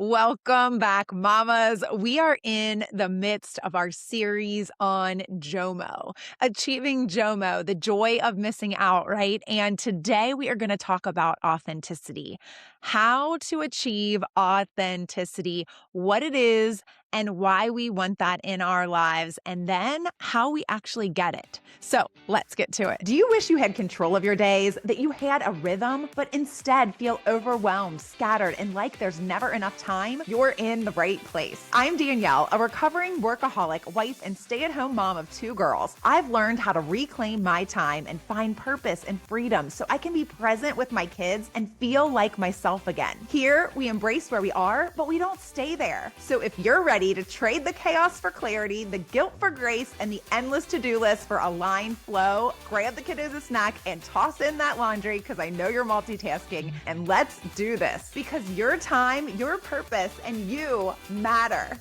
Welcome back, mamas. We are in the midst of our series on JOMO, achieving JOMO, the joy of missing out, right? And today we are going to talk about authenticity, how to achieve authenticity, what it is, and why we want that in our lives, and then how we actually get it. So let's get to it. Do you wish you had control of your days, that you had a rhythm, but instead feel overwhelmed, scattered, and like there's never enough time? You're in the right place. I'm Danielle, a recovering workaholic, wife, and stay-at-home mom of 2 girls. I've learned how to reclaim my time and find purpose and freedom so I can be present with my kids and feel like myself again. Here, we embrace where we are, but we don't stay there. So if you're ready to trade the chaos for clarity, the guilt for grace, and the endless to-do list for aligned flow, grab the kiddos a snack and toss in that laundry because I know you're multitasking, and let's do this because your time, your purpose, and you matter.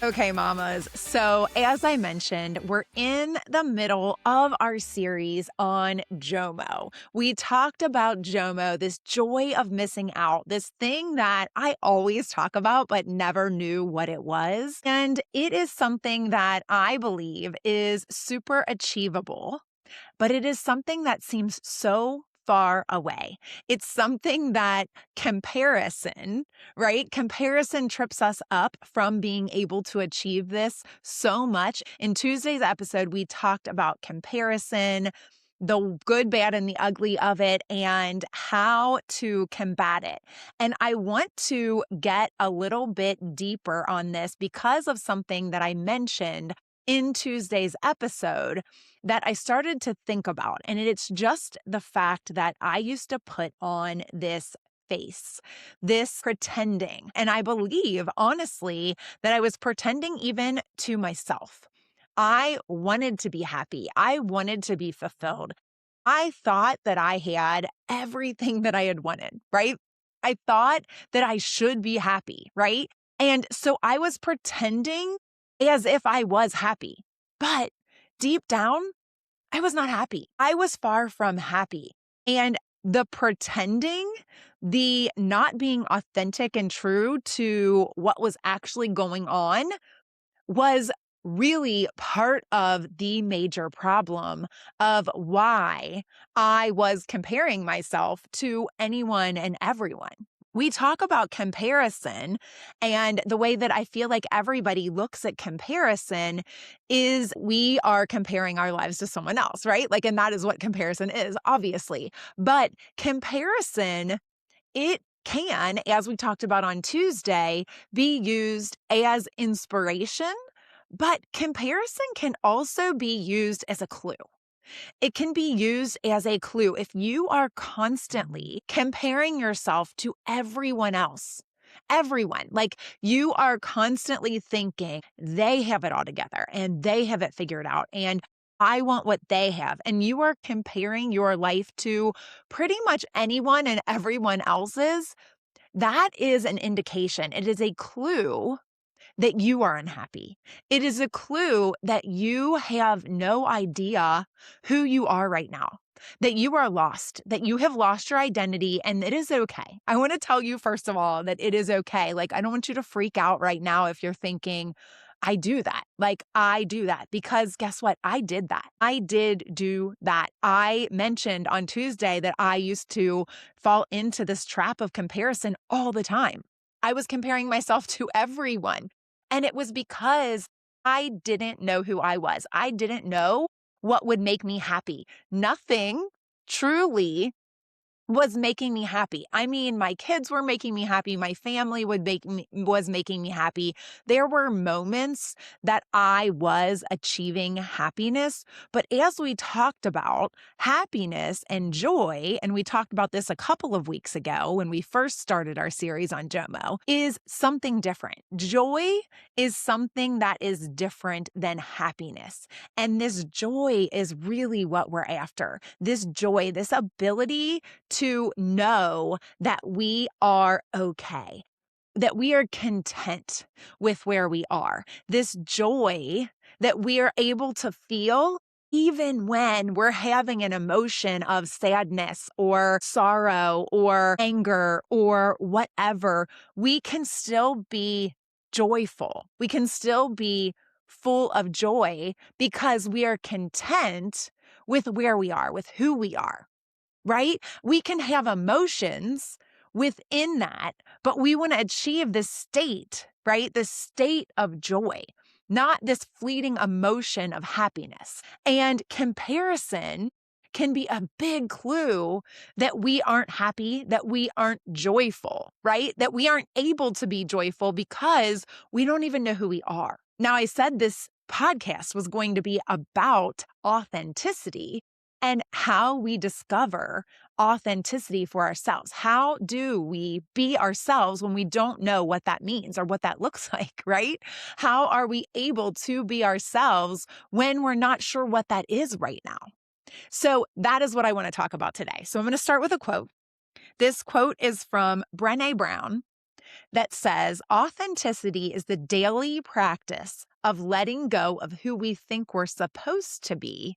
Okay, mamas. So as I mentioned, we're in the middle of our series on JOMO. We talked about JOMO, this joy of missing out, this thing that I always talk about, but never knew what it was. And it is something that I believe is super achievable, but it is something that seems so far away. It's something that comparison, right? Comparison trips us up from being able to achieve this so much. In Tuesday's episode, we talked about comparison, the good, bad, and the ugly of it, and how to combat it. And I want to get a little bit deeper on this because of something that I mentioned in Tuesday's episode that I started to think about. And it's just the fact that I used to put on this face, this pretending. And I believe, honestly, that I was pretending even to myself. I wanted to be happy. I wanted to be fulfilled. I thought that I had everything that I had wanted, right? I thought that I should be happy, right? And so I was pretending as if I was happy. But deep down, I was not happy. I was far from happy. And the pretending, the not being authentic and true to what was actually going on was really part of the major problem of why I was comparing myself to anyone and everyone. We talk about comparison, and the way that I feel like everybody looks at comparison is we are comparing our lives to someone else, right? Like, and that is what comparison is, obviously. But comparison, it can, as we talked about on Tuesday, be used as inspiration, but comparison can also be used as a clue. It can be used as a clue if you are constantly comparing yourself to everyone else. Everyone, like you are constantly thinking they have it all together and they have it figured out and I want what they have. And you are comparing your life to pretty much anyone and everyone else's. That is an indication. It is a clue that you are unhappy. It is a clue that you have no idea who you are right now, that you are lost, that you have lost your identity, and it is okay. I want to tell you, first of all, that it is okay. Like, I don't want you to freak out right now if you're thinking, I do that. Like, I do that because guess what? I did that. I did do that. I mentioned on Tuesday that I used to fall into this trap of comparison all the time. I was comparing myself to everyone. And it was because I didn't know who I was. I didn't know what would make me happy. Nothing truly was making me happy. I mean, my kids were making me happy. My family was making me happy. There were moments that I was achieving happiness. But as we talked about happiness and joy, and we talked about this a couple of weeks ago when we first started our series on JOMO, is something different. Joy is something that is different than happiness. And this joy is really what we're after. This joy, this ability to know that we are okay, that we are content with where we are. This joy that we are able to feel even when we're having an emotion of sadness or sorrow or anger or whatever, we can still be joyful. We can still be full of joy because we are content with where we are, with who we are, right? We can have emotions within that, but we want to achieve this state, right? This state of joy, not this fleeting emotion of happiness. And comparison can be a big clue that we aren't happy, that we aren't joyful, right? That we aren't able to be joyful because we don't even know who we are. Now, I said this podcast was going to be about authenticity and how we discover authenticity for ourselves. How do we be ourselves when we don't know what that means or what that looks like, right? How are we able to be ourselves when we're not sure what that is right now? So that is what I want to talk about today. So I'm going to start with a quote. This quote is from Brené Brown that says, "Authenticity is the daily practice of letting go of who we think we're supposed to be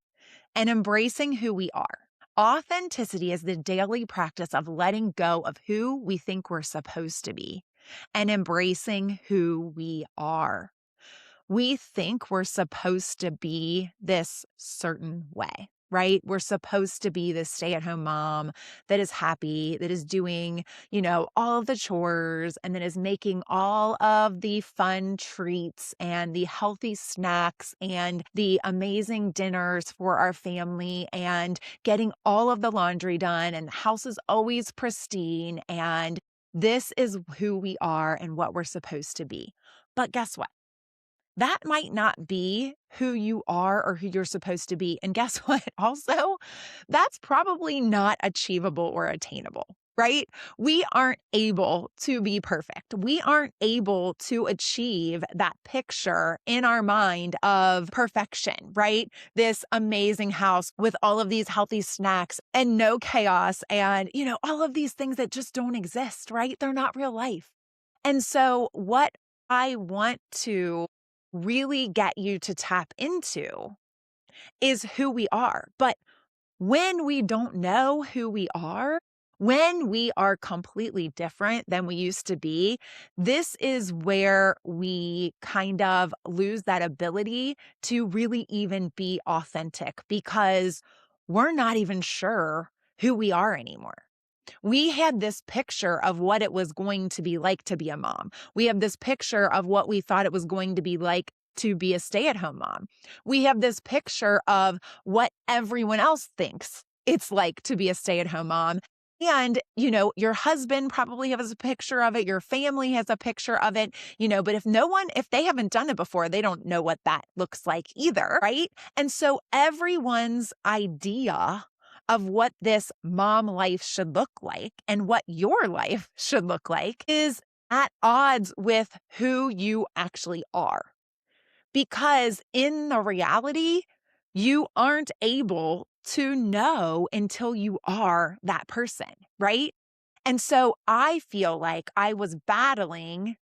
and embracing who we are." Authenticity is the daily practice of letting go of who we think we're supposed to be and embracing who we are. We think we're supposed to be this certain way, right? We're supposed to be this stay-at-home mom that is happy, that is doing, all of the chores and that is making all of the fun treats and the healthy snacks and the amazing dinners for our family and getting all of the laundry done and the house is always pristine and this is who we are and what we're supposed to be. But guess what? That might not be who you are or who you're supposed to be. And guess what? Also, that's probably not achievable or attainable, right? We aren't able to be perfect. We aren't able to achieve that picture in our mind of perfection, right? This amazing house with all of these healthy snacks and no chaos and, all of these things that just don't exist, right? They're not real life. And so, what I want to really get you to tap into is who we are. But when we don't know who we are, when we are completely different than we used to be, this is where we kind of lose that ability to really even be authentic because we're not even sure who we are anymore. We had this picture of what it was going to be like to be a mom. We have this picture of what we thought it was going to be like to be a stay-at-home mom. We have this picture of what everyone else thinks it's like to be a stay-at-home mom. And, your husband probably has a picture of it. Your family has a picture of it, but if they haven't done it before, they don't know what that looks like either, right? And so everyone's idea of what this mom life should look like and what your life should look like is at odds with who you actually are. Because in the reality, you aren't able to know until you are that person, right? And so I feel like I was battling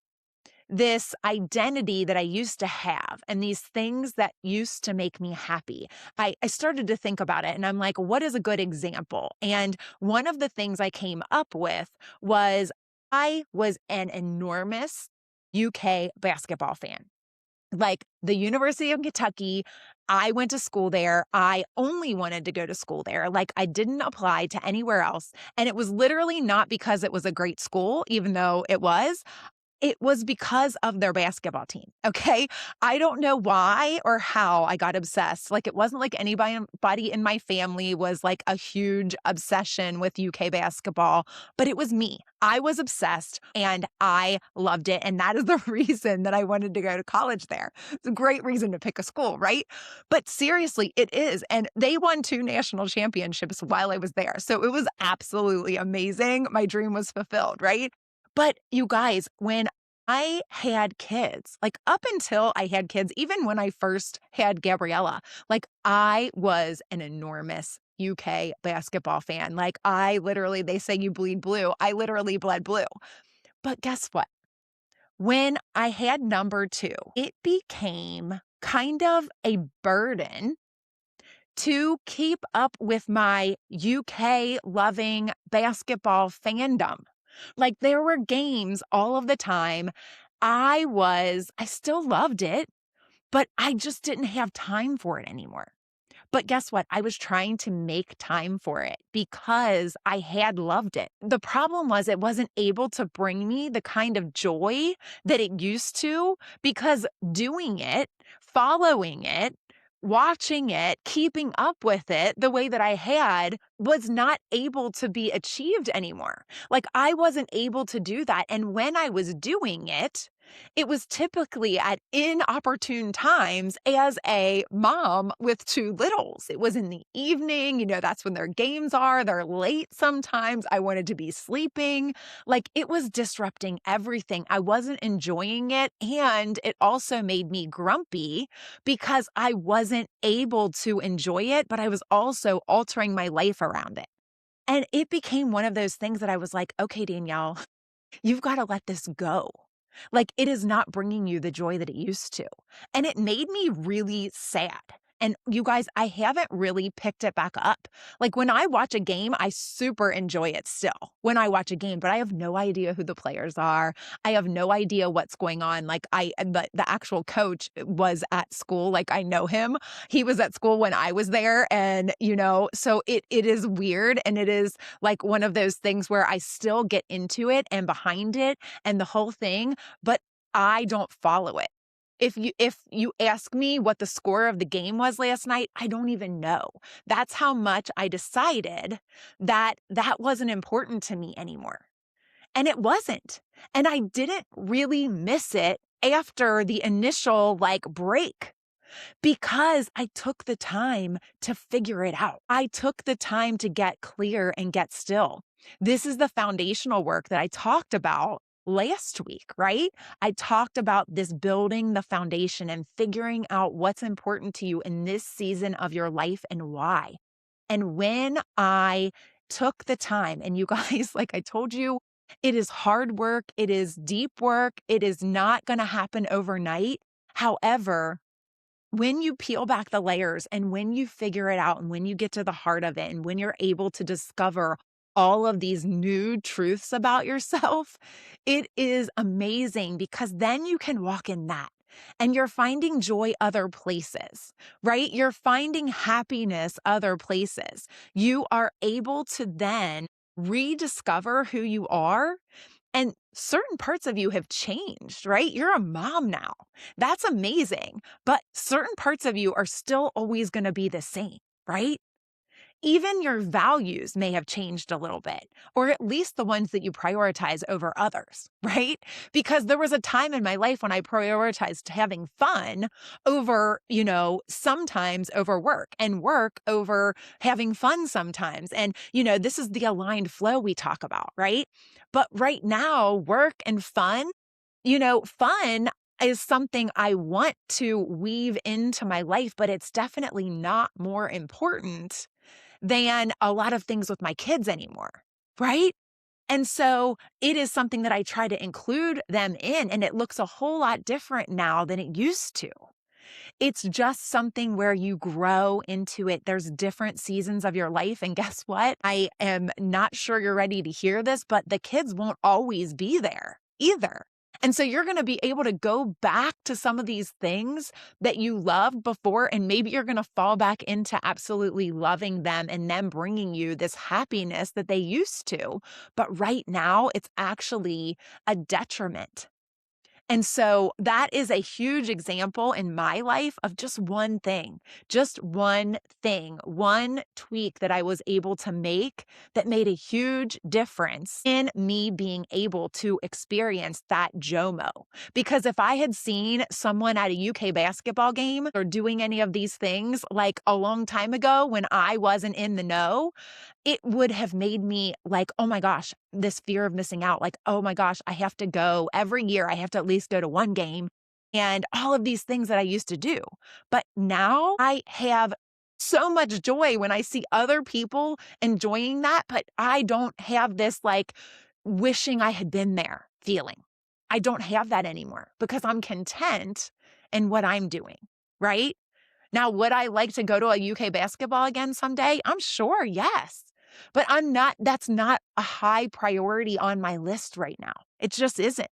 this identity that I used to have and these things that used to make me happy. I started to think about it and I'm like, what is a good example? And one of the things I came up with was I was an enormous UK basketball fan. Like the University of Kentucky, I went to school there. I only wanted to go to school there. Like I didn't apply to anywhere else. And it was literally not because it was a great school, even though it was. It was because of their basketball team, okay? I don't know why or how I got obsessed. Like, it wasn't like anybody in my family was like a huge obsession with UK basketball, but it was me. I was obsessed and I loved it. And that is the reason that I wanted to go to college there. It's a great reason to pick a school, right? But seriously, it is. And they won 2 national championships while I was there. So it was absolutely amazing. My dream was fulfilled, right? But you guys, when I had kids, like up until I had kids, even when I first had Gabriella, like I was an enormous UK basketball fan. Like they say you bleed blue. I literally bled blue. But guess what? When I had number 2, it became kind of a burden to keep up with my UK loving basketball fandom. Like there were games all of the time. I still loved it, but I just didn't have time for it anymore. But guess what? I was trying to make time for it because I had loved it. The problem was it wasn't able to bring me the kind of joy that it used to because doing it, following it, watching it, keeping up with it the way that I had was not able to be achieved anymore. Like I wasn't able to do that. And when I was doing it was typically at inopportune times as a mom with two littles. It was in the evening, that's when their games are. They're late sometimes. I wanted to be sleeping. Like it was disrupting everything. I wasn't enjoying it. And it also made me grumpy because I wasn't able to enjoy it, but I was also altering my life around it. And it became one of those things that I was like, okay, Danielle, you've got to let this go. Like it is not bringing you the joy that it used to. And it made me really sad. And you guys, I haven't really picked it back up. Like when I watch a game, I super enjoy it still when I watch a game, but I have no idea who the players are. I have no idea what's going on. Like the actual coach was at school. Like I know him. He was at school when I was there. And, so it is weird. And it is like one of those things where I still get into it and behind it and the whole thing, but I don't follow it. If you ask me what the score of the game was last night, I don't even know. That's how much I decided that that wasn't important to me anymore. And it wasn't. And I didn't really miss it after the initial break because I took the time to figure it out. I took the time to get clear and get still. This is the foundational work that I talked about last week, right? I talked about this building the foundation and figuring out what's important to you in this season of your life and why. And when I took the time, and you guys, like I told you, it is hard work, it is deep work, it is not going to happen overnight. However, when you peel back the layers and when you figure it out and when you get to the heart of it and when you're able to discover all of these new truths about yourself, it is amazing because then you can walk in that and you're finding joy other places, right? You're finding happiness other places. You are able to then rediscover who you are, and certain parts of you have changed, right? You're a mom now. That's amazing. But certain parts of you are still always going to be the same, right? Even your values may have changed a little bit, or at least the ones that you prioritize over others, right? Because there was a time in my life when I prioritized having fun over, sometimes over work and work over having fun sometimes. And, this is the aligned flow we talk about, right? But right now, work and fun, fun is something I want to weave into my life, but it's definitely not more important than a lot of things with my kids anymore, right? And so it is something that I try to include them in, and it looks a whole lot different now than it used to. It's just something where you grow into it. There's different seasons of your life. And guess what? I am not sure you're ready to hear this, but the kids won't always be there either. And so you're going to be able to go back to some of these things that you loved before, and maybe you're going to fall back into absolutely loving them and them bringing you this happiness that they used to. But right now, it's actually a detriment. And so that is a huge example in my life of just one thing, one tweak that I was able to make that made a huge difference in me being able to experience that JOMO. Because if I had seen someone at a UK basketball game or doing any of these things like a long time ago when I wasn't in the know, it would have made me like, oh my gosh, this fear of missing out. Like, oh my gosh, I have to go every year. I have to at least go to one game and all of these things that I used to do. But now I have so much joy when I see other people enjoying that, but I don't have this wishing I had been there feeling. I don't have that anymore because I'm content in what I'm doing, right? Now, would I like to go to a UK basketball again someday? I'm sure, yes. But that's not a high priority on my list right now. It just isn't.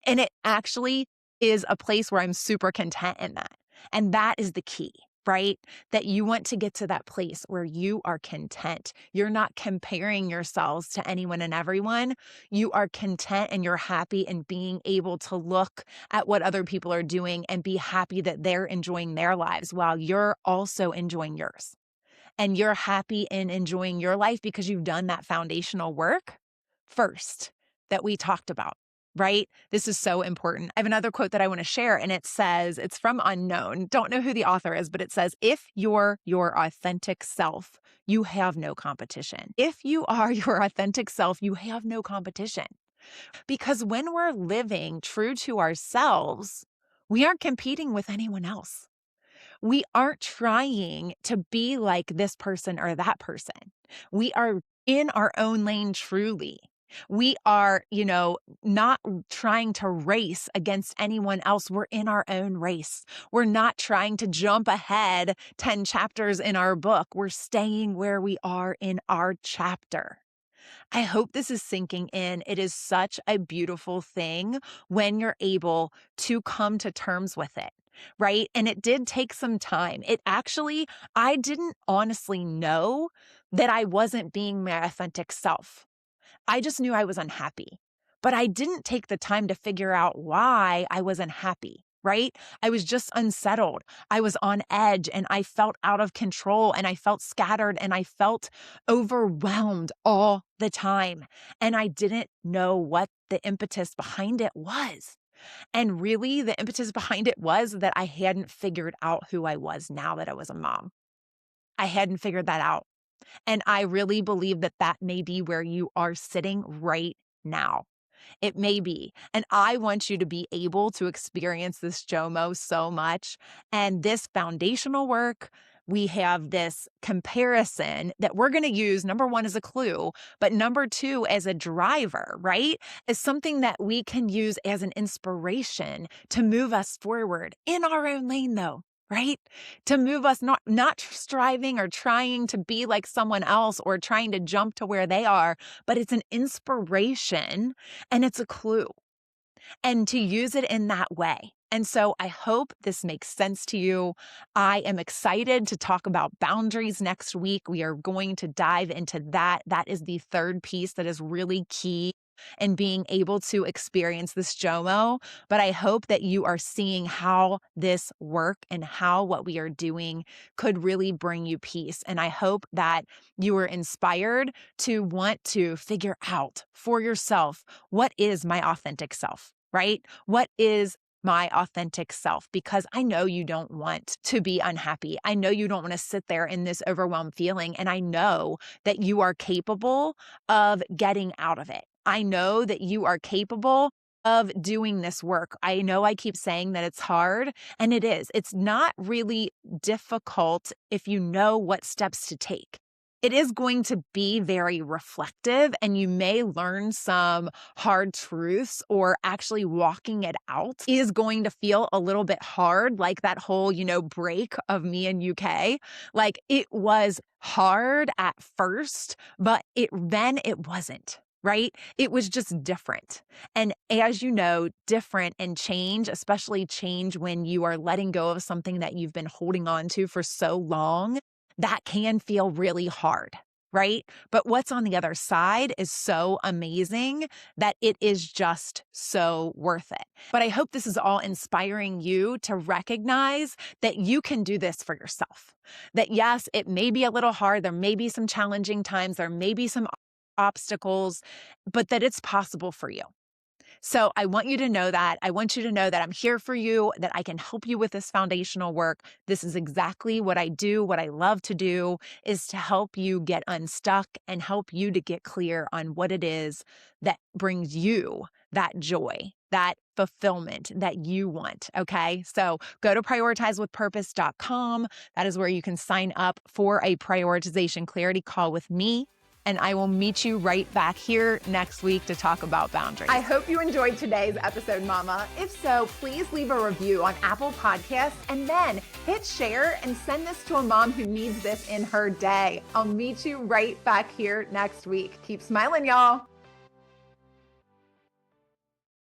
And it actually is a place where I'm super content in that. And that is the key, right? That you want to get to that place where you are content. You're not comparing yourselves to anyone and everyone. You are content and you're happy in being able to look at what other people are doing and be happy that they're enjoying their lives while you're also enjoying yours. And you're happy in enjoying your life because you've done that foundational work first that we talked about, right? This is so important. I have another quote that I want to share, and it says, it's from Unknown. Don't know who the author is, but it says, if you're your authentic self, you have no competition. If you are your authentic self, you have no competition. Because when we're living true to ourselves, we aren't competing with anyone else. We aren't trying to be like this person or that person. We are in our own lane truly. We are, not trying to race against anyone else. We're in our own race. We're not trying to jump ahead 10 chapters in our book. We're staying where we are in our chapter. I hope this is sinking in. It is such a beautiful thing when you're able to come to terms with it, right? And it did take some time. I didn't honestly know that I wasn't being my authentic self. I just knew I was unhappy, but I didn't take the time to figure out why I was unhappy, right? I was just unsettled. I was on edge and I felt out of control and I felt scattered and I felt overwhelmed all the time. And I didn't know what the impetus behind it was. And really, the impetus behind it was that I hadn't figured out who I was now that I was a mom. I hadn't figured that out. And I really believe that that may be where you are sitting right now. It may be. And I want you to be able to experience this JOMO so much. And this foundational work, we have this comparison that we're going to use, number one, as a clue, but number two, as a driver, right? As something that we can use as an inspiration to move us forward in our own lane, though. Right? To move us not striving or trying to be like someone else or trying to jump to where they are, but it's an inspiration and it's a clue, and to use it in that way. And so I hope this makes sense to you. I am excited to talk about boundaries next week. We are going to dive into that. That is the third piece that is really key in being able to experience this JOMO. But I hope that you are seeing how this work and how what we are doing could really bring you peace. And I hope that you are inspired to want to figure out for yourself, what is my authentic self, right? What is my authentic self? Because I know you don't want to be unhappy. I know you don't want to sit there in this overwhelmed feeling. And I know that you are capable of getting out of it. I know that you are capable of doing this work. I know I keep saying that it's hard, and it is. It's not really difficult if you know what steps to take. It is going to be very reflective, and you may learn some hard truths, or actually walking it out is going to feel a little bit hard, like that whole, break of me in UK. Like, it was hard at first, but then it wasn't. Right? It was just different. And as you know, different and change, especially change when you are letting go of something that you've been holding on to for so long, that can feel really hard, right? But what's on the other side is so amazing that it is just so worth it. But I hope this is all inspiring you to recognize that you can do this for yourself. That yes, it may be a little hard. There may be some challenging times. There may be some obstacles, but that it's possible for you. So I want you to know that. I want you to know that I'm here for you, that I can help you with this foundational work. This is exactly what I do. What I love to do is to help you get unstuck and help you to get clear on what it is that brings you that joy, that fulfillment that you want. Okay. So go to prioritizewithpurpose.com. That is where you can sign up for a prioritization clarity call with me. and I will meet you right back here next week to talk about boundaries. I hope you enjoyed today's episode, Mama. If so, please leave a review on Apple Podcasts and then hit share and send this to a mom who needs this in her day. I'll meet you right back here next week. Keep smiling, y'all.